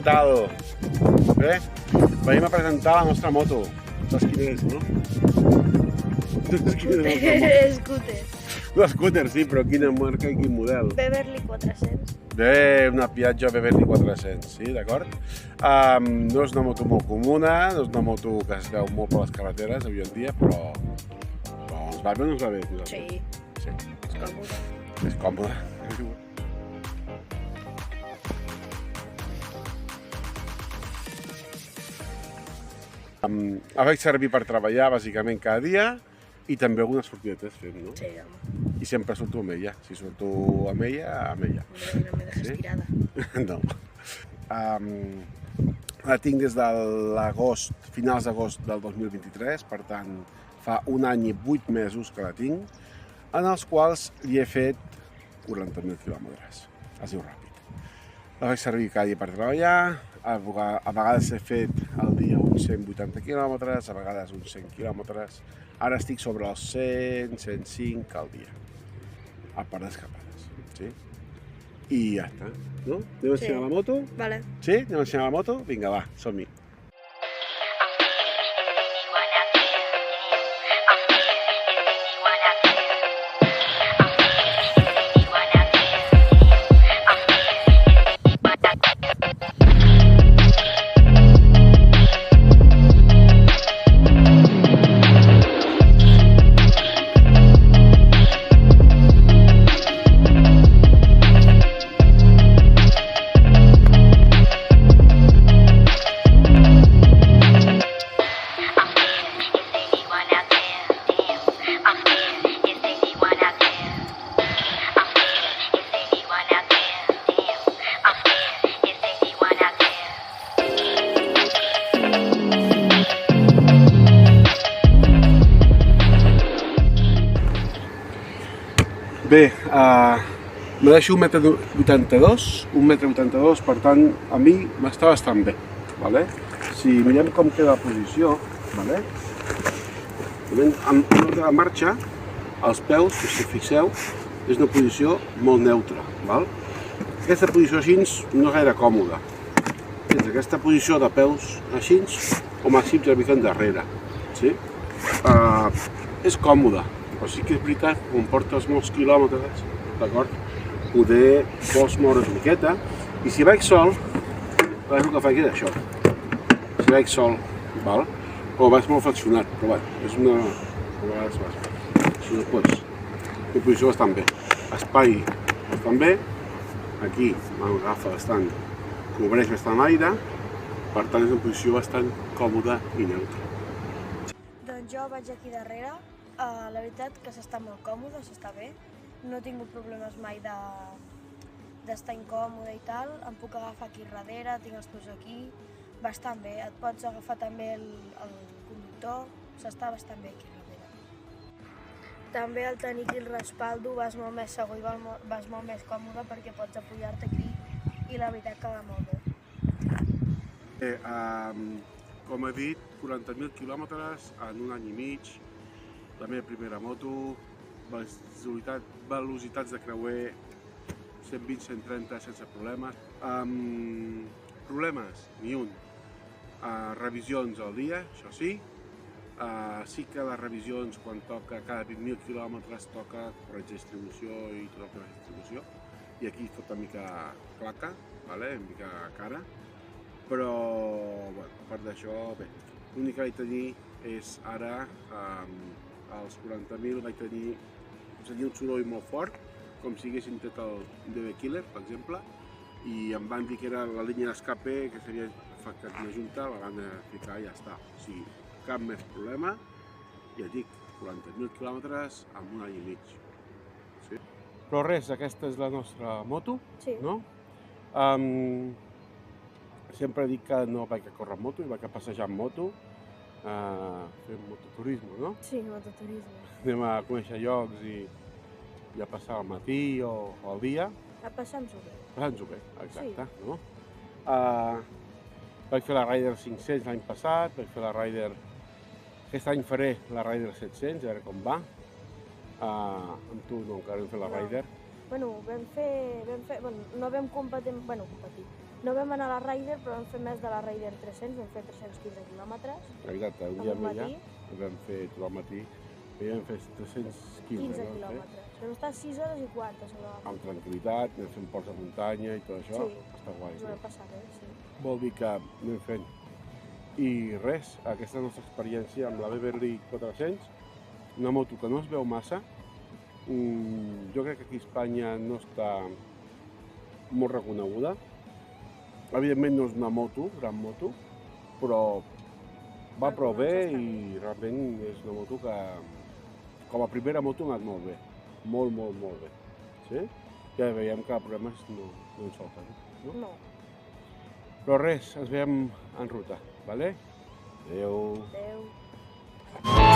què tal? Bé, venim a presentar la nostra moto. Saps quina és, no? Saps quina és la nostra moto? Scooter. No, scooter, sí, però quina marca i quin model? Beverly 400. Bé, una Piaggio Beverly 400, sí, d'acord? No és una moto molt comuna, no és una moto que es veu molt per les carreteres avui en dia, però ens va bé o no ens va bé? Sí. Sí. És còmode. És còmode. La faig servir per treballar bàsicament cada dia i també algunes sortidetes fem, no? Sí, home. I sempre surto amb ella. Si surto amb ella, amb ella. No m'he deixat estirada. No. La tinc des de l'agost, finals d'agost del 2023, per tant, fa un any i 8 mesos que la tinc, en els quals li he fet 40.000 quilòmetres. Es diu ràpid. La faig servir cada dia per treballar, a vegades he fet al dia uns 180 quilòmetres, a vegades uns 100 quilòmetres. Ara estic sobre els 100, 105 al dia, a part d'escapades, sí? I ja està, no? Anem a ensenyar la moto? Vale. Sí? Anem a ensenyar la moto? Vinga, va, som-hi. Bé, me deixo 1,82 m, per tant, a mi m'està bastant bé. Vale? Si mirem com queda la posició, vale? En l'ordre de marxa, els peus, si fixeu, és una posició molt neutra. Val? Aquesta posició així no és gaire còmoda. Aquesta posició de peus així, o màxim una mica endarrere. Sí? És còmoda. Però sí que és veritat, quan portes molts quilòmetres, d'acord? Poder vols moure una miqueta, i si vaig sol, el que faig és això. Si vaig sol, val? O vaig molt flexionat, però bé, és una... a vegades vas. Si no pots, la posició bastant bé. Espai bastant bé, aquí m'agafa bastant, cobreix bastant aire, per tant és una posició bastant còmoda i neutra. Doncs jo vaig aquí darrere. La veritat que s'està molt còmode, s'està bé. No he tingut problemes mai d'estar incòmode i tal. Em puc agafar aquí darrere, tinc els peus aquí. Bastant bé. Et pots agafar també el conductor. S'està bastant bé aquí darrere. També al tenir aquí el respaldo vas molt més segur i vas molt més còmode perquè pots apoyar-te aquí i la veritat que va molt bé. Bé, com he dit, 40.000 quilòmetres en un any i mig. La meva primera moto, velocitats de creuer 120-130 sense problemes. Problemes? Ni un. Revisions al dia, això sí. Sí que les revisions, quan toca cada 20.000 quilòmetres, toca corretge de distribució i tot el que és distribució. I aquí fot una mica claca, una mica cara. Però, a part d'això, bé. L'únic que vaig tenir és ara, als 40.000 vaig tenir un soroll molt fort, com si haguessin tret el DB Killer, per exemple, i em van dir que era la línia d'escape que s'havia afectat una junta, la van ficar i ja està. O sigui, cap més problema, ja dic, 40.000 quilòmetres en un any i mig. Sí. Però res, aquesta és la nostra moto, Sí. no? Sempre dic que no vaig a córrer amb moto, vaig a passejar amb moto, fem mototurisme, no? Sí, mototurisme. Anem a conèixer llocs i a passar el matí o el dia. A passar-nos-ho bé. Passant-nos-ho bé, exacte, Sí. no? Vaig fer la Rider 500 l'any passat, vaig fer la Rider... Aquest any faré la Rider 700, a veure com va. Amb tu no, encara hem fet la No. Rider. Bueno, vam fer... Bueno, no vam competir... Bueno, competir. No vam anar a la Raider, però vam fer més de la Raider 300, vam fer 315 quilòmetres. Exacte, un dia més vam fer tot el matí, i vam fer 315 quilòmetres. Vam estar 6 hores i quart, a sobre la amb tranquil·litat, anem fent ports de muntanya i tot això, està guai. Ens ho vam passar bé, sí. Vol dir que anem fent. I res, aquesta nostra experiència amb la Beverly 400, una moto que no es veu massa, jo crec que aquí a Espanya no està molt reconeguda. Evidentment no és una moto, gran moto, però va prou bé i realment és una moto que com a primera moto ha anat molt bé. Molt bé. Sí? Ja veiem que problemes no en falten. No. Però res, ens veiem en ruta, vale? Adéu. Adéu.